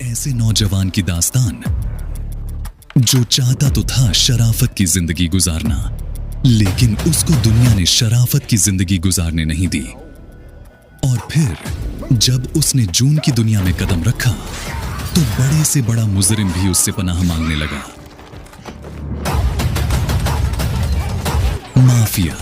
ऐसे नौजवान की दास्तान जो चाहता तो था शराफत की जिंदगी गुजारना, लेकिन उसको दुनिया ने शराफत की जिंदगी गुजारने नहीं दी। और फिर जब उसने जून की दुनिया में कदम रखा तो बड़े से बड़ा मुजरिम भी उससे पनाह मांगने लगा। माफिया।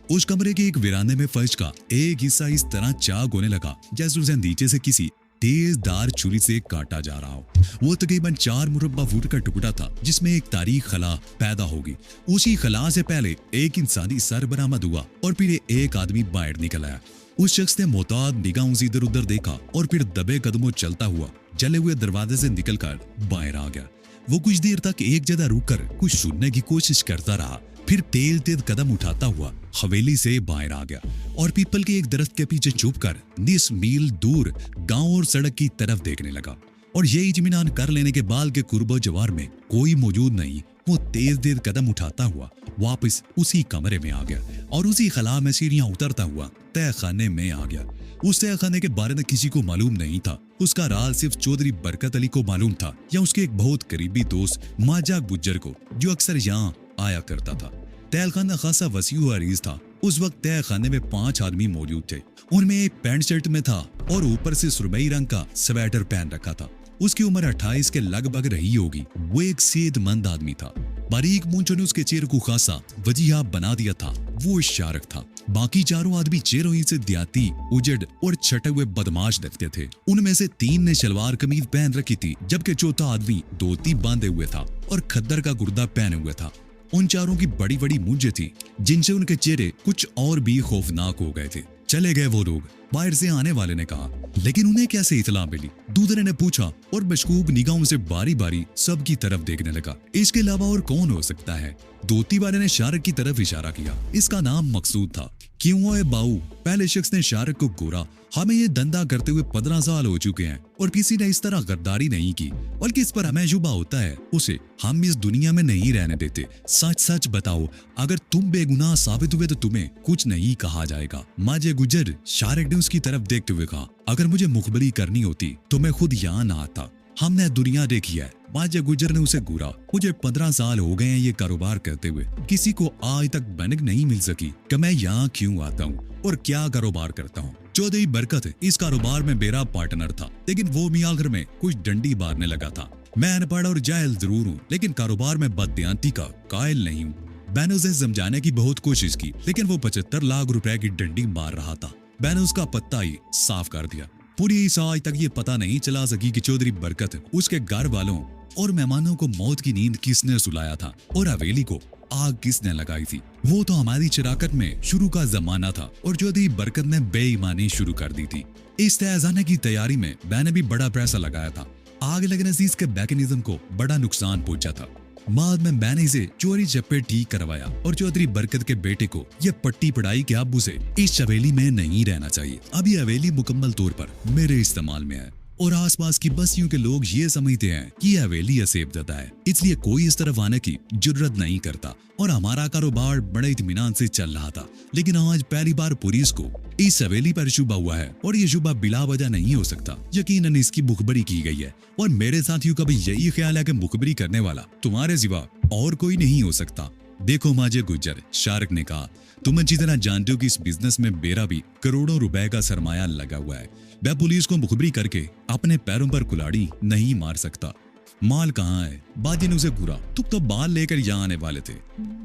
उस कमरे के एक वीराने में फर्श का एक हिस्सा इस तरह चाक होने लगा जैसे उसे नीचे से किसी तेजदार छुरी से काटा जा रहा हो। वो तकरीबन 4 मुरब्बा फुट का टुकड़ा था जिसमें एक तारीख खला पैदा होगी। उसी खला से पहले एक इंसानी सर बरामद हुआ और फिर एक आदमी बाहर निकल आया। उस शख्स ने मोहताज निगाहों से इधर उधर देखा और फिर दबे कदमों चलता हुआ जले हुए दरवाजे से निकलकर बाहर आ गया। वो कुछ देर तक एक जगह रुककर कुछ सुनने की कोशिश करता रहा, फिर तेज तेज कदम उठाता हुआ हवेली से बाहर आ गया और पीपल के एक दरख्त के पीछे छुपकर 20 मील दूर गांव और सड़क की तरफ देखने लगा। और ये इत्मीनान कर लेने के बाद के कुर्बो जवार में कोई मौजूद नहीं, वो तेज तेज कदम उठाता हुआ वापस उसी कमरे में आ गया और उसी खला में सीढ़ियां उतरता हुआ तय खाने में आ गया। उस तय खाने के बारे में किसी को मालूम नहीं था। उसका राज सिर्फ चौधरी बरकत अली को मालूम था या उसके एक बहुत करीबी दोस्त माजा गुज्जर को, जो अक्सर यहाँ आया करता था। तय खाना खासा वसी व अरीज था। उस वक्त तय खाने में 5 आदमी मौजूद थे। उनमें एक पैंट शर्ट में था और ऊपर से सुरमई रंग का स्वेटर पहन रखा था। उसकी उम्र 28 के लगभग रही होगी। वो एक सेहतमंद आदमी था। बारीक मूंछों ने उसके चेहरे को खासा वजीहा बना दिया था। वो शारक था। बाकी चारों आदमी चेहरों ही से देहाती, उजड़ और छटे हुए बदमाश लगते थे। उनमें से 3 ने शलवार कमीज पहन रखी थी, जबकि चौथा आदमी धोती बांधे हुए था और खद्दर का गुर्दा पहने हुए था। उन चारों की बड़ी बड़ी मूंछें थी जिनसे उनके चेहरे कुछ और भी खौफनाक हो गए थे। चले गए वो लोग, बाहर से आने वाले ने कहा, लेकिन उन्हें कैसे इतला मिली? दूसरे ने पूछा और मशकूक निगाहों से बारी बारी सबकी तरफ देखने लगा। इसके अलावा और कौन हो सकता है? धोती वाले ने शारक की तरफ इशारा किया। इसका नाम मकसूद था। क्यों है बाऊ? पहले शख्स ने शारक को घूरा। हमें ये धंधा करते हुए 15 साल हो चुके हैं और किसी ने इस तरह गद्दारी नहीं की, बल्कि इस पर हमें शुबा होता है। उसे हम इस दुनिया में नहीं रहने देते। सच सच बताओ, अगर तुम बेगुनाह साबित हुए तो तुम्हें कुछ नहीं कहा जाएगा। माजे गुजर, शारक ने उसकी तरफ देखते हुए कहा, अगर मुझे मुखबरी करनी होती तो मैं खुद यहाँ ना आता। हमने दुनिया देखी है। माजे गुजर ने उसे घूरा। मुझे 15 साल हो गए हैं ये कारोबार करते हुए। किसी को आज तक बनक नहीं मिल सकी कि मैं यहाँ क्यों आता हूँ और क्या कारोबार करता हूँ। चौधरी बरकत इस कारोबार में मेरा पार्टनर था, लेकिन वो मियाँ घर में कुछ डंडी मारने लगा था। मैं अनपढ़ और जाहिल जरूर हूँ, लेकिन कारोबार में बददियांती का कायल नहीं हूँ। मैंने उसे समझाने की बहुत कोशिश की, लेकिन वो 75 लाख रुपए की डंडी मार रहा था। मैंने उसका पत्ता ही साफ कर दिया। पूरी आज तक ये पता नहीं चला सकी कि चौधरी बरकत, उसके घर वालों और मेहमानों को मौत की नींद किसने सुलाया था और हवेली को आग किसने लगाई थी। वो तो हमारी शराकत में शुरू का जमाना था और चौधरी बरकत ने बेईमानी शुरू कर दी थी। इस तहजाने की तैयारी में मैंने भी बड़ा पैसा लगाया था। आग लगने से इसके मैकेनिज्म को बड़ा नुकसान पहुंचा था। बाद में मैंने इसे चोरी चप्पे ठीक करवाया और चौधरी बरकत के बेटे को यह पट्टी पढ़ाई के अब्बू से इस हवेली में नहीं रहना चाहिए। अब ये हवेली मुकम्मल तौर पर मेरे इस्तेमाल में है और आसपास की बस्तियों के लोग ये समझते हैं कि यह हवेली असेबजदा है, इसलिए कोई इस तरफ आने की जुर्रत नहीं करता। और हमारा कारोबार बड़े इत्मीनान से चल रहा था, लेकिन आज पहली बार पुलिस को इस हवेली पर शुबा हुआ है और ये शुबा बिला वजह नहीं हो सकता। यकीनन इसकी मुखबरी की गई है और मेरे साथियों का भी यही ख्याल है कि मुखबरी करने वाला तुम्हारे सिवा और कोई नहीं हो सकता। देखो माजे गुज्जर, शारक ने कहा, तुम अच्छी तरह जानते हो कि इस बिजनेस में मेरा भी करोड़ों रुपए का सरमाया लगा हुआ है। मैं पुलिस को मुखबरी करके अपने पैरों पर कुल्हाड़ी नहीं मार सकता। माल कहाँ है? बाजी ने उसे घूरा। तुम तो बाल लेकर यहाँ आने वाले थे,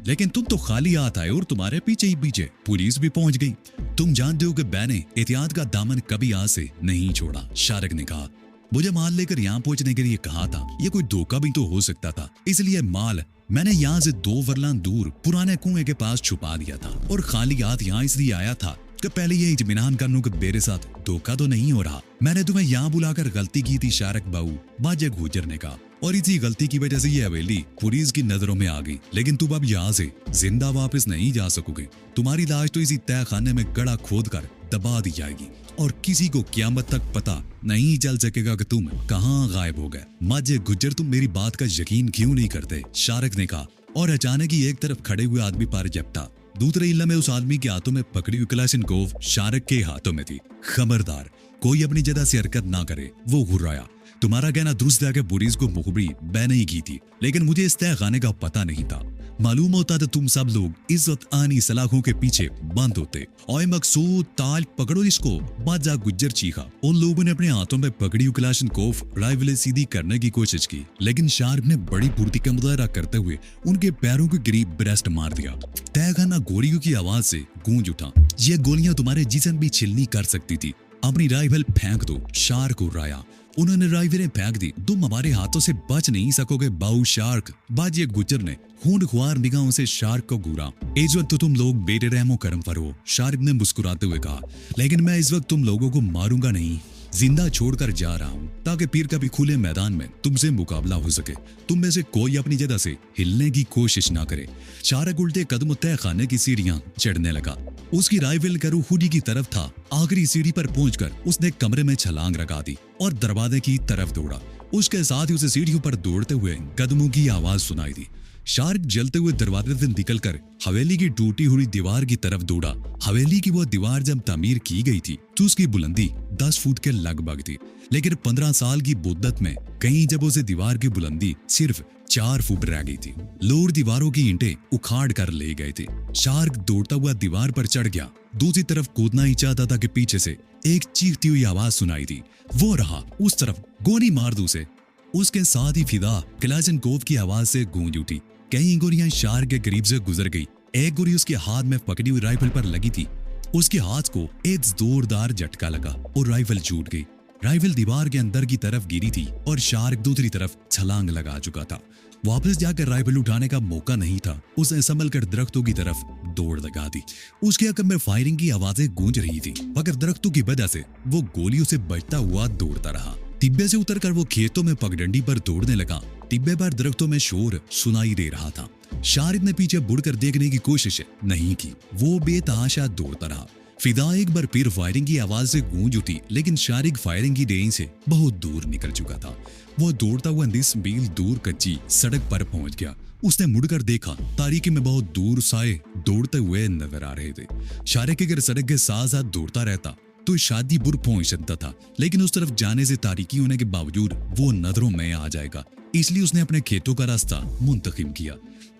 लेकिन तुम तो खाली हाथ आए और तुम्हारे पीछे ही पीछे पुलिस भी पहुंच गई। तुम जानते हो कि मैंने एहतियात का दामन कभी आज से नहीं छोड़ा। शारक ने कहा, मुझे माल लेकर यहाँ पहुंचने के लिए कहा था। ये कोई धोखा भी तो हो सकता था, इसलिए माल मैंने यहाँ से 2 फरलांग दूर पुराने कुएं के पास छुपा दिया था और खाली हाथ यहाँ इसलिए आया था कि पहले ये इत्मीनान कर लूं कि मेरे साथ धोखा तो नहीं हो रहा। मैंने तुम्हें यहाँ बुलाकर गलती की थी शारक बाबू, माजे गुजर ने कहा, और इसी गलती की वजह से ये हवेली पुलिस की नजरों में आ गई। लेकिन तुम अब यहाँ से जिंदा वापस नहीं जा सकोगे। तुम्हारी लाश तो इसी तय खाने में गड़ा खोद कर दबा दी जाएगी और किसी को क़यामत तक पता नहीं चल सकेगा कि तुम कहाँ गायब हो गए। माजे गुज्जर, तुम मेरी बात का यकीन क्यों नहीं करते? शारक ने कहा और अचानक ही एक तरफ खड़े हुए आदमी पर झपटा। दूसरे इल्ला में उस आदमी के हाथों में पकड़ी हुई कलाशिनकोव शारक के हाथों में थी। खबरदार, कोई अपनी जगह से हरकत ना करे। वो घुर्राया। तुम्हारा कहना दुरुस्त है कि बुरीज को मुखबरी मैंने ही की थी, लेकिन मुझे इस तय खाने का पता नहीं था। मालूम होता तो तुम सब लोग इस वक्त आनी सलाखों के पीछे बंद होते। ओए मकसूद, ताल पकड़ो इसको, बादशाह गुज्जर चीखा। उन लोगों ने अपने हाथों में पकड़ी हुई कलाशनकोफ राइफलें सीधी करने की कोशिश की, लेकिन शार्क ने बड़ी फुर्ती का मुजाहरा करते हुए उनके पैरों के करीब ब्रेस्ट मार दिया। तहखाना गोलियों की आवाज से गूंज उठा। ये गोलियां तुम्हारे जिस्म भी छिलनी कर सकती थी। अपनी राइफल फेंक दो, शार्क उर्राया। उन्होंने राइफलें फेंक दी। तुम हमारे हाथों से बच नहीं सकोगे बाऊ शार्क। बाजी गुज्जर ने खून खुआर निगाहों से शार्क को घूरा। इस वक्त तो तुम लोग बेटे रहमो करम पर हो, शार्क ने मुस्कुराते हुए कहा, लेकिन मैं इस वक्त तुम लोगों को मारूंगा नहीं, जिंदा छोड़कर जा रहा हूं, ताकि फिर कभी खुले मैदान में तुमसे मुकाबला हो सके। तुम में से कोई अपनी जगह से हिलने की कोशिश ना करे। शार्क उल्टे कदम तय खाने की सीढ़ियां चढ़ने लगा। उसकी राइफल करू हुडी की तरफ था। आखिरी सीढ़ी पर पहुंचकर उसने कमरे में छलांग लगा दी और दरवाजे की तरफ दौड़ा। उसके साथ ही उसे सीढ़ियों पर दौड़ते हुए कदमों की आवाज सुनाई दी। शार्क जलते हुए दरवाजे से निकलकर हवेली की टूटी हुई दीवार की तरफ दौड़ा। हवेली की वो दीवार जब तामीर की गई थी तो उसकी बुलंदी 10 फुट के लगभग थी, लेकिन 15 साल की मुद्दत में कहीं जब उसे दीवार की बुलंदी सिर्फ 4 फुट रह गई थी। लोग दीवारों की ईंटें उखाड़ कर ले गए थे। शार्क दौड़ता हुआ दीवार पर चढ़ गया। दूसरी तरफ कूदना ही चाहता था कि पीछे से एक चीखती हुई आवाज सुनाई दी। वो रहा उस तरफ, गोली मार दो उसे। उसके साथ ही फिदा कलाशनकोफ की आवाज से गूंज उठी। कई गोलियां शार्क के करीब से गुजर गई। एक गोली उसके हाथ में पकड़ी हुई राइफल पर लगी थी। उसके हाथ को एक जोरदार झटका लगा और राइफल छूट गई। राइफल दीवार के अंदर की तरफ गिरी थी और शार्क दूसरी तरफ छलांग लगा चुका था। वापस जाकर राइफल उठाने का मौका नहीं था। उसने संभल कर दरख्तों की तरफ दौड़ लगा दी। उसके अकब में फायरिंग की आवाजें गूंज रही थी, मगर दरख्तों की वजह से वो गोलियों से बचता हुआ दौड़ता रहा। टिब्बे से उतरकर वो खेतों में पगडंडी पर दौड़ने लगा। टिब्बे पर दरख्तों में शोर सुनाई दे रहा था। शारिद ने पीछे मुड़कर देखने की कोशिश नहीं की। वो बेतहाशा दौड़ता रहा। फिदा एक बार फिर फायरिंग की आवाज से गूंज उठी, लेकिन शारिक फायरिंग की रेंज से बहुत दूर निकल चुका था। वो दौड़ता हुआ 20 मील दूर कच्ची सड़क पर पहुंच गया। उसने मुड़कर देखा, तारीकी में बहुत दूर साए दौड़ते हुए नजर आ रहे थे। शारिक अगर सड़क के साथ साथ दौड़ता रहता तो शादीपुर पहुंच सकता था, लेकिन उस तरफ जाने से तारीकी होने के बावजूद वो नजरों में आ जाएगा। इसलिए उसने अपने खेतों का रास्ता मुंतखब किया।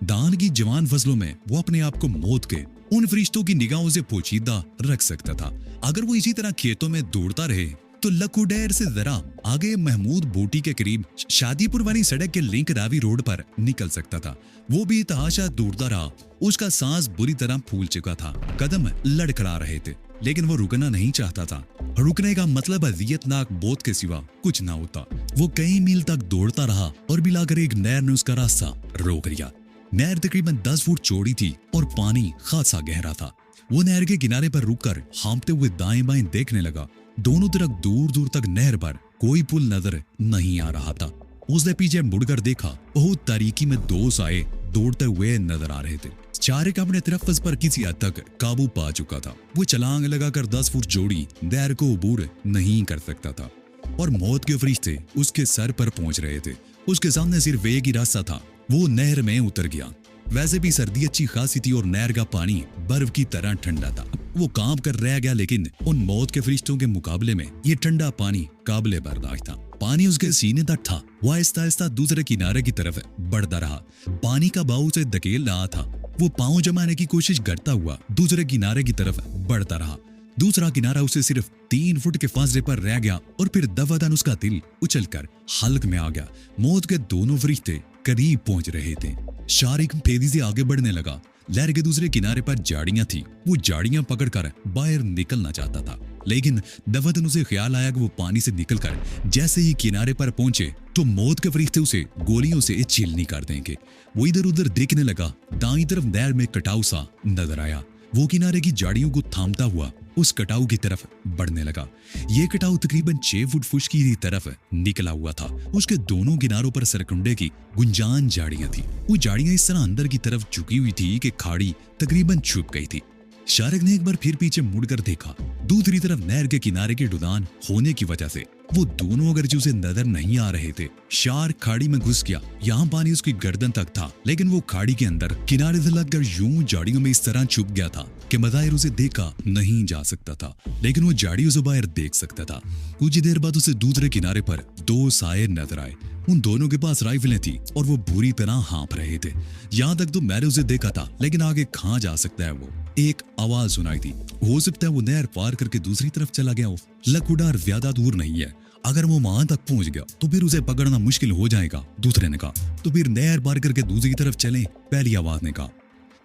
धान की जवान फसलों में वो अपने आप को मौत के उन फरिश्तों की निगाहों से पोशीदा रख सकता था। अगर वो इसी तरह खेतों में दौड़ता रहे तो लखुडैर से जरा आगे महमूद बूटी के करीब शादीपुर वाली सड़क के लिंक रावी रोड पर निकल सकता था। वो भी तहाशा दौड़ता रहा। उसका सांस बुरी तरह फूल चुका था। कदम लड़खड़ा रहे थे, लेकिन वो रुकना नहीं चाहता था। रुकने का मतलब अजियतनाक बोध के सिवा कुछ ना होता। वो कई मील तक दौड़ता रहा और मिलाकर एक नहर ने उसका रास्ता रोक लिया। नहर तकरीबन 10 फुट चौड़ी थी और पानी खासा गहरा था। वो नहर के किनारे पर रुककर हांफते हुए दाएं बाएं देखने लगा। दोनों तरफ दूर दूर तक नहर पर कोई पुल नजर नहीं आ रहा था। उसने पीछे मुड़कर देखा, बहुत तारीकी में 2 साए दौड़ते हुए नजर आ रहे थे। शारिक अपने तलफ़्फ़ुज़ पर किसी हद तक काबू पा चुका था। वो छलांग लगाकर 10 फुट चौड़ी नहर को अबूर नहीं कर सकता था और मौत के फरिश्ते उसके सर पर पहुंच रहे थे। उसके सामने सिर्फ एक ही रास्ता था। वो नहर में उतर गया। वैसे भी सर्दी अच्छी खासी थी और नहर का पानी बर्फ की तरह ठंडा था। वो कांप कर रह गया, लेकिन उन मौत के फरिश्तों के मुकाबले में ये ठंडा पानी काबिले बर्दाश्त था। पानी उसके सीने तक था। वो आहिस्ता आहिस्ता दूसरे किनारे की तरफ बढ़ता रहा। पानी का बहाव उसे धकेल रहा था। वो पांव जमाने की कोशिश करता हुआ दूसरे किनारे की तरफ बढ़ता रहा। दूसरा किनारा उसे सिर्फ 3 फुट के फासले पर रह गया और फिर दफादन उसका दिल उछलकर हल्क में आ गया। मौत के दोनों फरिश्ते करीब पहुंच रहे थे। शारिक तेजी से आगे बढ़ने लगा। लहर के दूसरे किनारे पर झाड़ियां थी। वो झाड़ियां पकड़कर बाहर निकलना चाहता था, लेकिन दफादन उसे ख्याल आया कि वो पानी से निकलकर जैसे ही किनारे पर पहुंचे तो मौत के फरिश्ते उसे गोलियों से छीलनी कर देंगे। वो इधर उधर देखने लगा। दाईं तरफ नहर में कटाव सा नजर आया। वो किनारे की झाड़ियों को थामता हुआ उस कटाव की तरफ बढ़ने लगा। ये कटाव तकरीबन 6 फुट फुश्की की तरफ निकला हुआ था। उसके दोनों किनारों पर सरकुंडे की गुंजान झाड़ियां थी। वो झाड़ियां इस तरह अंदर की तरफ झुकी हुई थी कि खाड़ी तकरीबन छुप गई थी। शारिक ने एक बार फिर पीछे मुड़कर देखा। दूसरी तरफ नहर के किनारे के ढुदान होने की वजह से वो दोनों अगर उसे नजर नहीं आ रहे थे। शार्क खाड़ी में घुस गया। यहाँ पानी उसकी गर्दन तक था, लेकिन वो खाड़ी के अंदर किनारे से लगकर यूं झाड़ियों में इस तरह छुप गया था कि मज़ाहिर उसे देखा नहीं जा सकता था, लेकिन वो झाड़ियों से बाहर देख सकता था। कुछ देर बाद उसे दूसरे किनारे पर दो साये नजर आए। उन दोनों के पास राइफलें थी और वो बुरी तरह हाँप रहे थे। यहाँ तक तो मैंने उसे देखा था, लेकिन आगे कहाँ जा सकता है वो। एक आवाज सुनाई थी। हो सकता है वो नहर पार करके दूसरी तरफ चला गया हो। लखुडार ज्यादा दूर नहीं है, अगर वो वहां तक पहुंच गया तो फिर उसे पकड़ना मुश्किल हो जाएगा। दूसरे ने कहा, तो फिर नहर पार करके दूसरी तरफ चलें। पहली आवाज ने कहा,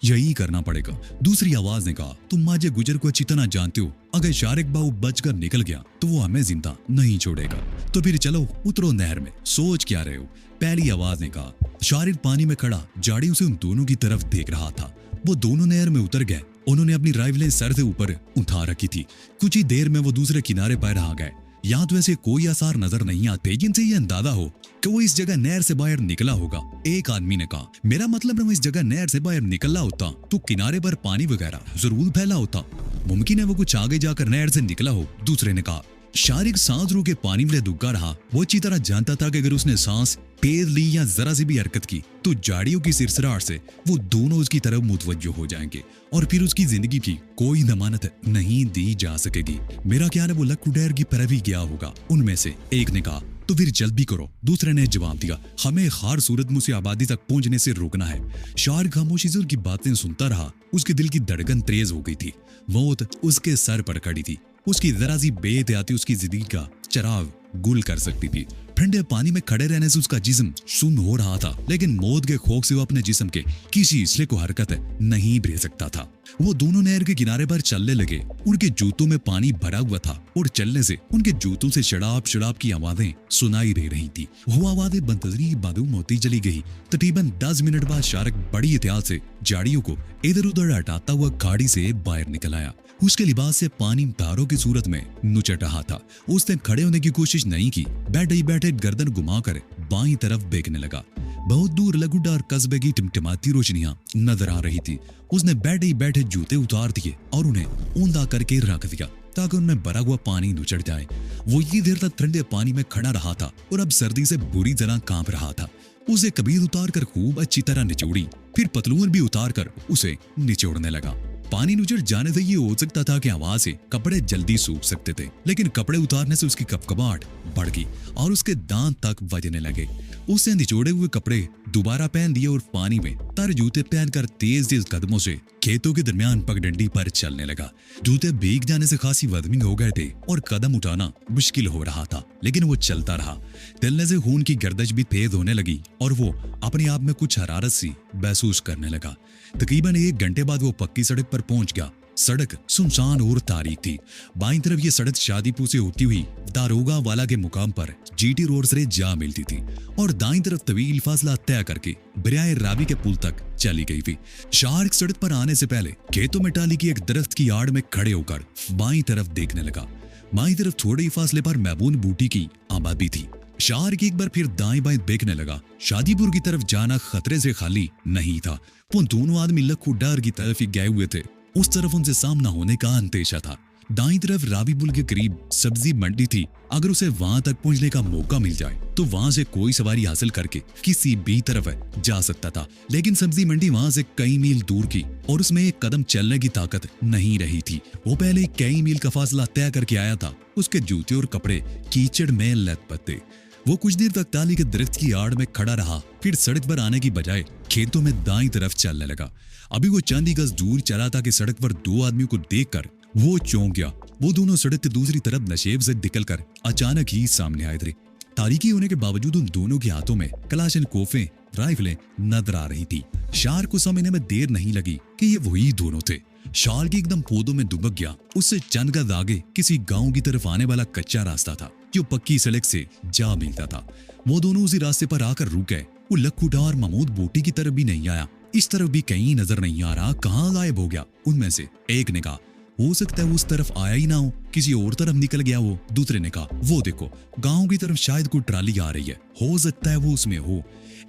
यही करना पड़ेगा। दूसरी आवाज ने कहा, तुम माजे गुजर को अच्छी तरह जानते हो, अगर शारिक बाबू बचकर निकल गया तो वो हमें जिंदा नहीं छोड़ेगा, तो फिर चलो उतरो नहर में, सोच क्या रहे हो। पहली आवाज ने कहा। शारिक पानी में खड़ा झाड़ियों से उन दोनों की तरफ देख रहा था। वो दोनों नहर में उतर गए। उन्होंने अपनी राइफलें सर से ऊपर उठा रखी थी। कुछ ही देर में वो दूसरे किनारे पर आ गए। यहाँ तो ऐसे कोई आसार नजर नहीं आते जिनसे ये अंदाजा हो कि वो इस जगह नहर से बाहर निकला होगा। एक आदमी ने कहा, मेरा मतलब है वो इस जगह नहर से बाहर निकला होता तो किनारे पर पानी वगैरह जरूर फैला होता। मुमकिन है वो कुछ आगे जाकर नहर से निकला हो। दूसरे ने कहा, शारिक सांस रोके पानी में दुबका रहा। वो अच्छी तरह जानता था कि अगर उसने सांस तेज ली या जरा सी भी हरकत की तो झाड़ियों की सिरसराहट से वो दोनों उसकी तरफ मुतवज्जो हो जाएंगे और फिर उसकी जिंदगी की कोई जमानत नहीं दी जा सकेगी। मेरा ख्याल है वो लखुडैर की तरफ ही गया होगा। उनमें से एक ने कहा, तो फिर जल्दी करो। दूसरे ने जवाब दिया, हमें खार सूरत मुझसे आबादी तक पहुंचने से रोकना है। शार खामोशी से उनकी बातें सुनता रहा। उसके दिल की धड़कन तेज हो गई थी। मौत उसके सर पर खड़ी थी। उसकी जरा सी बेहतियाती उसकी जिंदगी का चिराग गुल कर सकती थी। ठंडे पानी में खड़े रहने से उसका जिस्म सुन्न हो रहा था, लेकिन मौत के खौफ से वो अपने जिस्म के किसी हिस्से को हरकत नहीं भेज सकता था। वो दोनों नहर के किनारे पर चलने लगे। उनके जूतों में पानी भरा हुआ था और चलने से उनके जूतों से शराब शराब की आवाजें सुनाई दे रही थी। वो आवाजें बंतजरी मालूम होती चली गई। तकरीबन 10 मिनट बाद शारिक बड़ी एहतियात से झाड़ियों को इधर उधर हटाता हुआ खाड़ी से बाहर निकल आया। उसके लिबास से पानी तारों की सूरत में नुचट रहा था। उसने खड़े होने की कोशिश नहीं की। बैठे ही बैठे गर्दन घुमाकर बाईं तरफ देखने लगा। बहुत दूर लघुडार कस्बे की टिमटिमाती रोशनियां नजर आ रही थी। उसने बैठे ही बैठे जूते उतार दिए और उन्हें ऊंधा करके रख दिया ताकि उनमें भरा हुआ पानी नुचड़ जाए। वो इतनी देर तक ठंडे पानी में खड़ा रहा था और अब सर्दी से बुरी तरह कांप रहा था। उसे कमीज उतार कर खूब अच्छी तरह निचोड़ी, फिर पतलून भी उतार कर उसे निचोड़ने लगा। पानी नुचड़ जाने से ये हो सकता था कि हवा से कपड़े जल्दी सूख सकते थे, लेकिन कपड़े उतारने से उसकी कपकपाहट बढ़ गई और उसके दांत तक बजने लगे। उसने निचोड़े हुए कपड़े दोबारा पहन दिए और पानी में तर जूते पहनकर तेज तेज कदमों से खेतों के दरमियान पगडंडी पर चलने लगा। जूते भीग जाने से खासी वदमी हो गए थे और कदम उठाना मुश्किल हो रहा था, लेकिन वो चलता रहा। चलने से खून की गर्दश भी तेज होने लगी और वो अपने आप में कुछ हरारत सी महसूस करने लगा। तकरीबन 1 घंटे बाद वो पक्की सड़क पर पहुंच गया। सड़क सुनसान और तारीख थी। बाईं तरफ ये सड़क शादीपुर से होती हुई दारोगा वाला के मुकाम पर जीटी रोड से जा मिलती थी और दाईं तरफ तवील फासला तय करके बरियाए रावी के पुल तक चली गई थी। शारिक सड़क पर आने से पहले खेतों में टाली की एक दरख्त की आड़ में खड़े होकर बाईं तरफ देखने लगा। बाईं तरफ थोड़े ही फासले पर महबून बूटी की आबादी थी। शारिक एक बार फिर दाएं बाएं देखने लगा। शादीपुर की तरफ जाना खतरे से खाली नहीं था। वो दोनों आदमी लखुडार की तरफ ही गए हुए थे। उस तरफ उनसे सामना होने का अंदेशा था। दाईं तरफ रावी पुल के करीब सब्जी मंडी थी। अगर उसे वहां तक पहुंचने का मौका मिल जाए तो वहां से कोई सवारी हासिल करके किसी भी तरफ जा सकता था, लेकिन सब्जी मंडी वहां से कई मील दूर की और उसमें एक कदम चलने की ताकत नहीं रही थी। वो पहले कई मील का फासला तय करके आया था। उसके जूते और कपड़े कीचड़ में लथपथ थे। वो कुछ देर तक टाली के दरख्त की आड़ में खड़ा रहा, फिर सड़क पर आने की बजाय खेतों में दाईं तरफ चलने लगा। अभी वो चंद गज दूर चला था कि सड़क पर 2 आदमियों को देखकर वो चौंक गया। वो दोनों सड़क के दूसरी तरफ नशेब से निकलकर अचानक ही सामने आए थे। तारीकी होने के बावजूद उन दोनों के हाथों में कलाशनकोफें, राइफलें नजर आ रही थी। शार को समझने में देर नहीं लगी कि ये वही दोनों थे। शार की एकदम पौधों में दुबक गया। उससे चंद गज आगे किसी गांव की तरफ आने वाला कच्चा रास्ता था जो पक्की सड़क से जा मिलता था। वो दोनों उसी रास्ते पर आकर रुक गए। वो लखुडार महमूद बोटी की तरफ भी नहीं आया। इस तरफ भी कहीं नजर नहीं आ रहा, कहाँ गायब हो गया। उनमें से एक ने कहा, हो सकता है उस तरफ आया ही ना हो, किसी और तरफ निकल गया वो। दूसरे ने कहा, वो देखो गांव की तरफ शायद कोई ट्राली आ रही है, हो सकता है वो उसमें हो।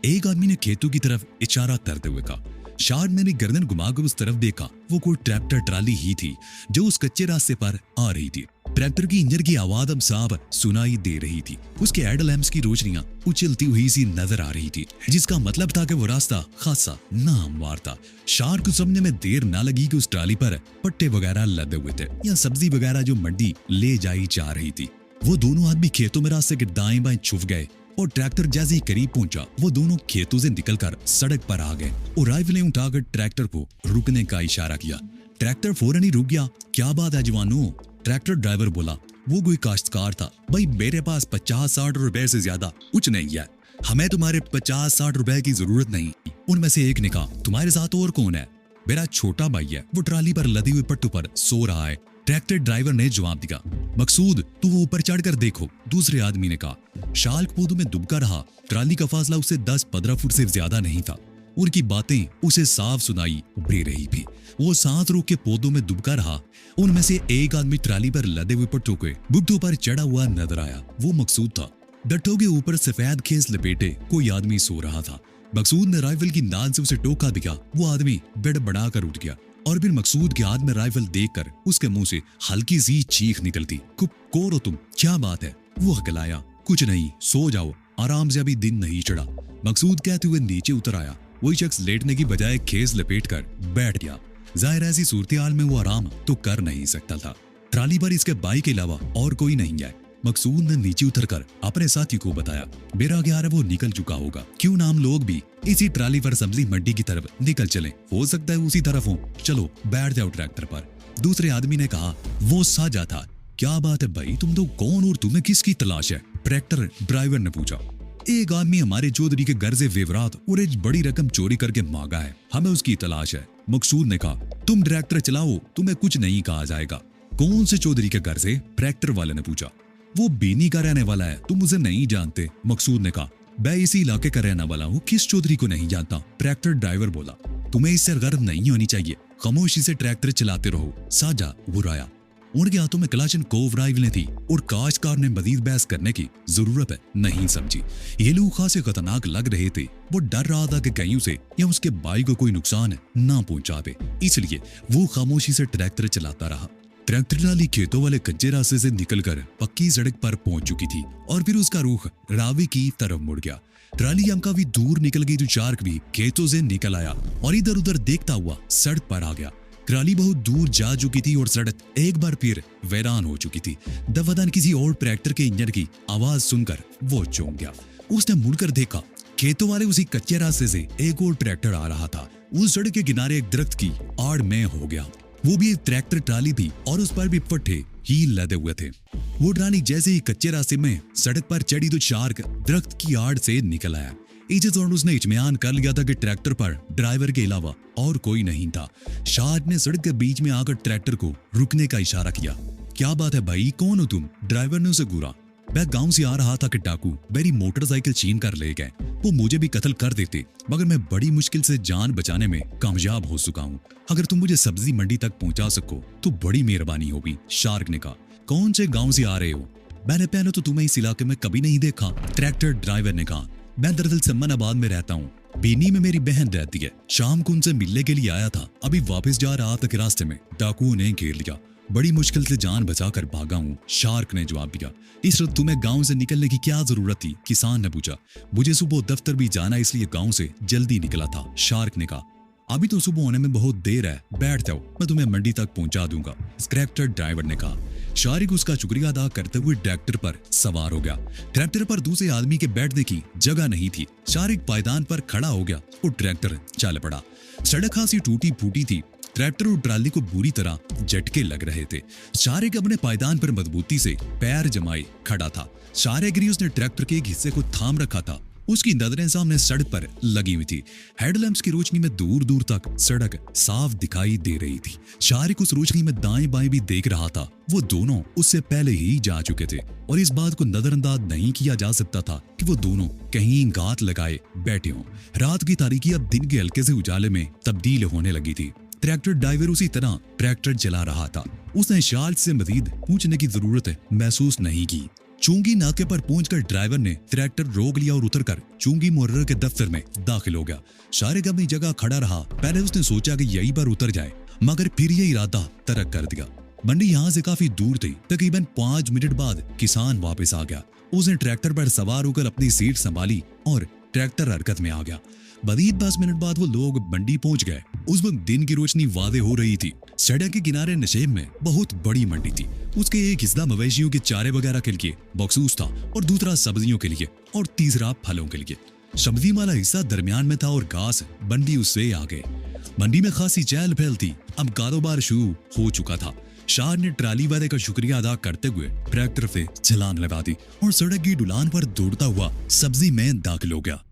एक आदमी ने खेतों की तरफ इशारा करते हुए कहा। शार्क ने गर्दन घुमाकर उस तरफ देखा। वो कोई ट्रैक्टर ट्राली ही थी जो उस कच्चे रास्ते पर आ रही थी। ट्रैक्टर की इंजन की आवाज अब साफ सुनाई दे रही थी। उसके हेडलैम्प्स की रोशनियां उछलती हुई सी नजर आ रही थी, जिसका मतलब था कि वो रास्ता खासा नाहमवार था। शार्क को समझने में देर ना लगी कि उस ट्राली पर पट्टे वगैरह लदे हुए थे या सब्जी वगैरह जो मंडी ले जाई जा रही थी। वो दोनों आदमी खेतों में रास्ते के दाएं बाएं छुप गए और ट्रैक्टर जैसे ही करीब पहुंचा वो दोनों खेतों से निकलकर सड़क पर आ गए और राइफलें उठाकर ट्रैक्टर को रुकने का इशारा किया। ट्रैक्टर फौरन ही रुक गया। क्या बात है जवानों? ट्रैक्टर ड्राइवर बोला। वो कोई काश्तकार था। भाई मेरे पास 50-60 रुपए से ज्यादा कुछ नहीं है, हमें तुम्हारे 50-60 रुपए की जरूरत नहीं। उनमें से एक ने कहा, तुम्हारे साथ और कौन है? मेरा छोटा भाई है, वो ट्राली पर लदी हुई पट्टू पर सो रहा है। ट्रैक्टर ड्राइवर ने जवाब दिया। मकसूद तू वो ऊपर चढ़कर देखो, दूसरे आदमी ने कहा। शार्क पौधों में दुबका रहा। ट्राली का फासला उससे 10-15 फुट से ज्यादा नहीं था। उनकी बातें उसे साफ सुनाई दे रही थी। वो सांस रोक के पौधों में दुबका रहा। उनमें से एक आदमी ट्राली पर लदे हुए पट्टों के बुग्धों पर चढ़ा हुआ नजर आया। वो मकसूद था। डट्टों के ऊपर सफेद खेस लपेटे कोई आदमी सो रहा था। मकसूद ने राइफल की नाल से उसे टोका दिया। वो आदमी बड़बड़ा कर उठ गया और फिर मकसूद के हाथ में राइफल देखकर उसके मुंह से हल्की सी चीख निकलती। कौन हो तुम? क्या बात है? वो हकलाया। कुछ नहीं, सो जाओ, आराम से, अभी दिन नहीं चढ़ा। मकसूद कहते हुए नीचे उतर आया। वही शख्स लेटने की बजाय खेस लपेटकर बैठ गया। जाहिर ऐसी सूरत-ए-हाल में वो आराम तो कर नहीं सकता था। ट्राली पर इसके भाई के अलावा और कोई नहीं है। मकसूद ने नीचे उतरकर अपने साथी को बताया, मेरा ख्याल है वो निकल चुका होगा। क्यों ना हम लोग भी इसी ट्राली पर सब्जी मंडी की तरफ निकल चलें, हो सकता है उसी तरफ हो। चलो बैठ जाओ ट्रैक्टर पर। दूसरे आदमी ने कहा। वो साजा था। क्या बात है भाई, तुम तो कौन और तुम्हें किसकी तलाश है? ट्रैक्टर ड्राइवर ने पूछा। एक आदमी हमारे चौधरी के घर से विवरात और एक बड़ी रकम चोरी करके मांगा है, हमें उसकी तलाश है। मकसूद ने कहा। तुम ट्रैक्टर चलाओ, तुम्हें कुछ नहीं कहा जाएगा। कौन से चौधरी के घर से? ट्रैक्टर वाले ने पूछा। वो बीनी का रहने वाला है, तुम उसे नहीं जानते। मकसूद ने कहा। मैं इसी इलाके का रहने वाला हूँ, किस चौधरी को नहीं जानता? ट्रैक्टर ड्राइवर बोला। तुम्हें इससे गर्व नहीं होनी चाहिए, खामोशी से ट्रैक्टर चलाते रहो। साजा बुराया। उनके हाथों में कलाशनकोव राइफलें थी और काश्तकार ने मजीद बहस करने की जरूरत नहीं समझी। ये लोग खासे खतरनाक लग रहे थे। वो डर रहा था कि कहीं उसे या उसके भाई को कोई नुकसान ना पहुंचा दे, इसलिए वो खामोशी से ट्रैक्टर चलाता रहा। ट्रैक्टर ट्राली खेतों वाले कच्चे रास्ते से निकलकर पक्की सड़क पर पहुंच चुकी थी और फिर उसका रुख रावी की तरफ मुड़ गया। ट्राली हम काफी दूर निकल गई तो शार्क भी खेतों से निकल आया और इधर उधर देखता हुआ सड़क पर आ गया। ट्राली बहुत दूर जा चुकी थी और सड़क एक बार फिर वीरान हो चुकी थी। दफादान किसी और ट्रैक्टर के इंजन की आवाज सुनकर वो चौंक गया। उसने मुड़कर देखा, खेतों वाले उसी कच्चे रास्ते से एक और ट्रैक्टर आ रहा था। उस सड़क के किनारे एक दरख्त की आड़ में हो गया। वो भी एक ट्रैक्टर ट्राली थी और उस पर भी पट्टे ही लदे हुए थे। वो ट्राली जैसे ही कच्चे रास्ते में सड़क पर चढ़ी तो शार्क दरख्त की आड़ से निकल आया। इसी दौरान उसने इत्मीनान कर लिया था कि ट्रैक्टर पर ड्राइवर के अलावा और कोई नहीं था। शार्क ने सड़क के बीच में आकर ट्रैक्टर को रुकने का इशारा किया। क्या बात है भाई, कौन हो तुम? ड्राइवर ने उसे घूरा। मैं गांव से आ रहा था कि डाकू मेरी मोटरसाइकिल छीन कर ले गए। वो मुझे भी कत्ल कर देते, मगर मैं बड़ी मुश्किल से जान बचाने में कामयाब हो चुका हूँ। अगर तुम मुझे सब्जी मंडी तक पहुंचा सको तो बड़ी मेहरबानी होगी। शार्क ने कहा। कौन से गाँव से आ रहे हो? मैंने पहले तो तुम्हें इस इलाके में कभी नहीं देखा। ट्रैक्टर ड्राइवर ने कहा। मैं दरअसल सम्मनाबाद में रहता हूँ, बीनी में मेरी बहन रहती है। शाम को उनसे मिलने के लिए आया था। अभी वापस जा रहा था कि रास्ते में डाकुओं ने घेर लिया। बड़ी मुश्किल से जान बचाकर भागा हूँ। शार्क ने जवाब दिया। इस वक्त तुम्हें गांव से निकलने की क्या जरूरत थी? किसान ने पूछा। मुझे सुबह दफ्तर भी जाना, इसलिए गांव से जल्दी निकला था। शार्क ने कहा। अभी तो सुबह होने में बहुत देर है, बैठ जाओ, मैं तुम्हें मंडी तक पहुंचा दूंगा। ट्रैक्टर ड्राइवर ने कहा। शार्क उसका शुक्रिया अदा करते हुए ट्रैक्टर पर सवार हो गया। ट्रैक्टर पर दूसरे आदमी के बैठने की जगह नहीं थी। शार्क पायदान पर खड़ा हो गया और ट्रैक्टर चल पड़ा। सड़क खासी टूटी फूटी थी। ट्रैक्टर और ट्राली को बुरी तरह झटके लग रहे थे। शार्क अपने पायदान पर मजबूती से पैर जमाए खड़ा था। शार्क गिरी उसने ट्रैक्टर के एक हिस्से को थाम रखा था। उसकी नजरें सामने सड़क पर लगी हुई थी। हेडलैम्प्स की रोशनी में दूर दूर तक सड़क साफ दिखाई दे रही थी। शार्क उस रोशनी में दाएं बाएं भी देख रहा था। वो दोनों उससे पहले ही जा चुके थे और इस बात को नजरअंदाज नहीं किया जा सकता था कि वो दोनों कहीं घात लगाए बैठे हों। रात की तारीकी अब दिन के हल्के से उजाले में तब्दील होने लगी थी। ट्रैक्टर ड्राइवर उसी तरह ट्रैक्टर चला रहा था। उसने शार्क से मजीद पूछने की जरूरत महसूस नहीं की। चुंगी नाके पर पहुंचकर ड्राइवर ने ट्रैक्टर रोक लिया और उतरकर चुंगी मुर्र के दफ्तर में दाखिल हो गया। शारिक अपनी जगह खड़ा रहा। पहले उसने सोचा कि यहीं पर उतर जाए, मगर फिर ये इरादा तर्क कर दिया। मंडी यहाँ से काफी दूर थी। तकरीबन 5 मिनट बाद किसान वापस आ गया। उसने ट्रैक्टर पर सवार होकर अपनी सीट संभाली और ट्रैक्टर हरकत में आ गया। मजीद 10 मिनट बाद वो लोग मंडी पहुंच गए। उस वक्त दिन की रोशनी वादे हो रही थी। सड़क के किनारे नशेब में बहुत बड़ी मंडी थी। उसके एक हिस्सा मवेशियों के चारे वगैरह के लिए मखसूस था और दूसरा सब्जियों के लिए और तीसरा फलों के लिए। सब्जी वाला हिस्सा दरमियान में था और घास मंडी उससे आगे। मंडी में खासी चहल पहल थी। अब कारोबार शुरू हो चुका था। शाह ने ट्राली वाले का शुक्रिया अदा करते हुए ट्रैक्टर से छलांग लगा दी और सड़क की ढलान पर दौड़ता हुआ सब्जी में दाखिल हो गया।